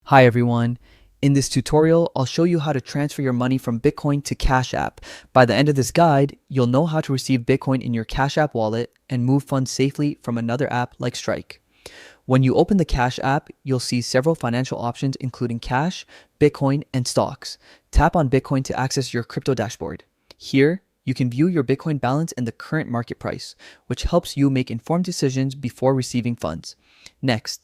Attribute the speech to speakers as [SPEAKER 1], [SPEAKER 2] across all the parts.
[SPEAKER 1] Hi everyone. In this tutorial, I'll show you how to transfer your money from Bitcoin to Cash App. By the end of this guide, you'll know how to receive Bitcoin in your Cash App wallet and move funds safely from another app like Strike. When you open the Cash App, you'll see several financial options including cash, Bitcoin, and stocks. Tap on Bitcoin to access your crypto dashboard. Here, you can view your Bitcoin balance and the current market price, which helps you make informed decisions before receiving funds. Next,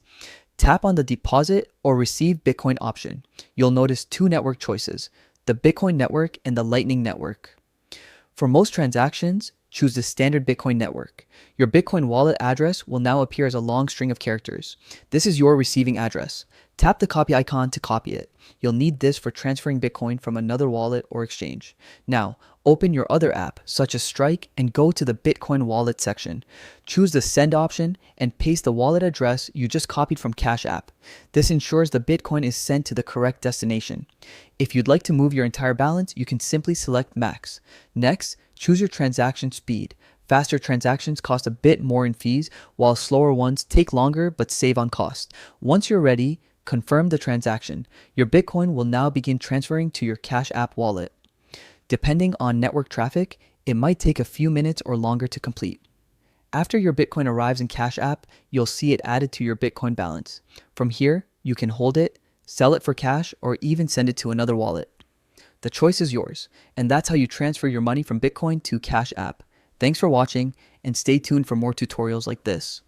[SPEAKER 1] tap on the deposit or receive Bitcoin option. You'll notice two network choices, the Bitcoin network and the Lightning network. For most transactions, choose the standard Bitcoin network. Your Bitcoin wallet address will now appear as a long string of characters. This is your receiving address. Tap the copy icon to copy it. You'll need this for transferring Bitcoin from another wallet or exchange. Now, open your other app, such as Strike, and go to the Bitcoin wallet section. Choose the send option and paste the wallet address you just copied from Cash App. This ensures the Bitcoin is sent to the correct destination. If you'd like to move your entire balance, you can simply select max. Next, choose your transaction speed. Faster transactions cost a bit more in fees, while slower ones take longer but save on cost. Once you're ready, confirm the transaction. Your Bitcoin will now begin transferring to your Cash App wallet. Depending on network traffic, it might take a few minutes or longer to complete. After your Bitcoin arrives in Cash App, you'll see it added to your Bitcoin balance. From here, you can hold it, sell it for cash, or even send it to another wallet. The choice is yours, and that's how you transfer your money from Bitcoin to Cash App. Thanks for watching, and stay tuned for more tutorials like this.